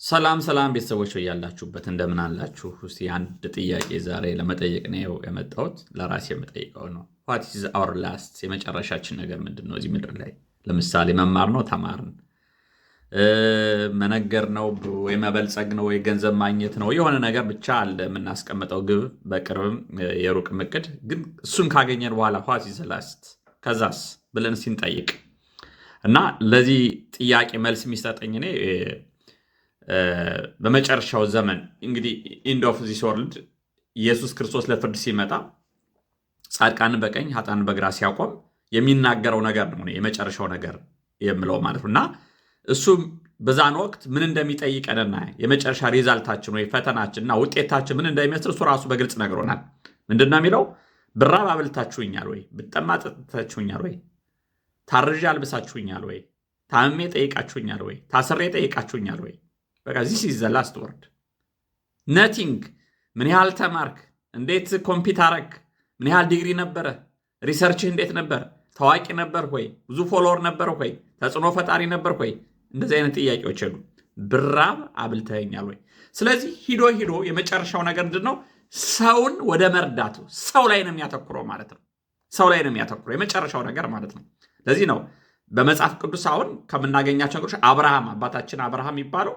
ሰላም ሰላም ቤተሰቦች ያላችሁበት እንደምን አላችሁ? እስቲ አንድ ጥያቄ ዛሬ ለመጠየቅ ነው የመጣሁት። ለራሴ የምጠይቀው ነው። what is our last የመጨረሻችን ነገር ምንድነው? እዚህ ምድር ላይ ለምሳሌ መማር ነው፣ ተማርን፣ መነገር ነው ወይ መበልጸግ ነው ወይ ገንዘብ ማግኘት ነው፣ የሆነ ነገር ብቻ አለ የምናስቀምጠው ግብ፣ በቅርብም የሩቅም እቅድ። ግን እሱን ካገኘን በኋላ what is the last ከዛስ ብለን ሲንጠይቅ እና ለዚህ ጥያቄ መልስ የሚሰጠኝ እኔ በመጨረሻው ዘመን እንግዲህ ኢንድ ኦፍ ዚስ ወርልድ ኢየሱስ ክርስቶስ ለፍርድ ሲመጣ ጻድቃንን በቀኝ ኃጥአንን በግራ ሲያቆም የሚናገረው ነገር ነው የመጨረሻው ነገር የምለው ማለት ነው። እና እሱ በዛን ወቅት ምን እንደሚጠይቀንና የመጨረሻ ሪዛልታችን ወይ ፈተናችንና ውጤታችን ምን እንደሚመስል እሱ ራሱ በግልጽ ነግሮናል። ምንድነው የሚለው? ብራብ አብልታችሁኛል ወይ? ብጠማ ጠጥታችሁኛል ወይ? ታርዤ አልብሳችሁኛል ወይ? ታምሜ ጠይቃችሁኛል ወይ? ታስሬ ጠይቃችሁኛል ወይ? በቃ ዚስ ኢዝ ዘ ላስት ወርድ። ነቲንግ። ምን ያህል ተማርክ? እንዴት ኮምፒት አረግ? ምን ያህል ዲግሪ ነበረ? ሪሰርችህ እንዴት ነበር? ታዋቂ ነበር ወይ? ብዙ ፎሎወር ነበር ወይ? ተጽዕኖ ፈጣሪ ነበር ወይ? እንደዚህ አይነት ጥያቄዎች የሉ። ብራብ አብልተኸኛል ወይ? ስለዚህ ሂዶ የመጨረሻው ነገር ምንድን ነው? ሰውን ወደ መርዳቱ ሰው ላይ ነው የሚያተኩረው ማለት ነው። ሰው ላይ ነው የሚያተኩረው የመጨረሻው ነገር ማለት ነው። ለዚህ ነው በመጽሐፍ ቅዱስ አሁን ከምናገኛቸው ነገሮች አብርሃም አባታችን አብርሃም የሚባለው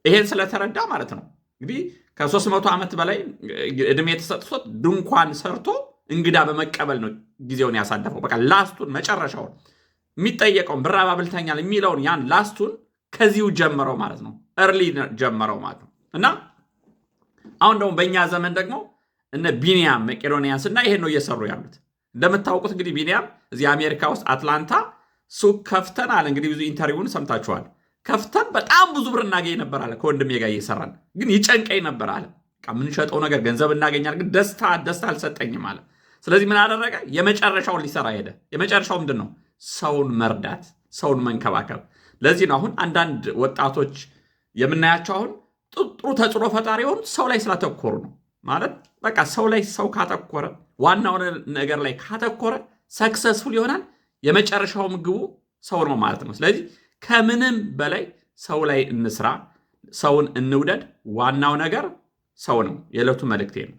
ይሄን ስለተረዳ ማለት ነው። እንግዲህ ከ300 ዓመት በላይ እድሜ የተሰጥቶት ድንኳን ሰርቶ እንግዳ በመቀበል ነው ጊዜውን ያሳለፈው። በቃ ላስቱን መጨረሻውን የሚጠየቀውን ብራብ አብልተኛል የሚለውን ያን ላስቱን ከዚሁ ጀመረው ማለት ነው። እርሊ ጀመረው ማለት ነው። እና አሁን ደግሞ በእኛ ዘመን ደግሞ እነ ቢኒያም መቄዶንያንስ እና ይሄን ነው እየሰሩ ያሉት። እንደምታውቁት እንግዲህ ቢኒያም እዚህ አሜሪካ ውስጥ አትላንታ ሱቅ ከፍተን አለ። እንግዲህ ብዙ ኢንተርቪውን ሰምታችኋል። ከፍተን በጣም ብዙ ብር እናገኝ ነበር አለ። ከወንድሜ ጋር እየሰራን ግን ይጨንቀኝ ነበር አለ። የምንሸጠው ነገር ገንዘብ እናገኛል፣ ግን ደስታ አልሰጠኝም አለ። ስለዚህ ምን አደረገ? የመጨረሻውን ሊሰራ ሄደ። የመጨረሻው ምንድን ነው? ሰውን መርዳት፣ ሰውን መንከባከብ። ለዚህ ነው አሁን አንዳንድ ወጣቶች የምናያቸው አሁን ጥሩ ተጽዕኖ ፈጣሪ የሆኑት ሰው ላይ ስላተኮሩ ነው። ማለት በቃ ሰው ላይ ሰው ካተኮረ፣ ዋናው ነገር ላይ ካተኮረ ሰክሰስፉል ይሆናል። የመጨረሻው ምግቡ ሰው ነው ማለት ነው። ስለዚህ ከምንም በላይ ሰው ላይ እንስራ፣ ሰውን እንውደድ። ዋናው ነገር ሰው ነው። የዕለቱ መልእክቴ ነው።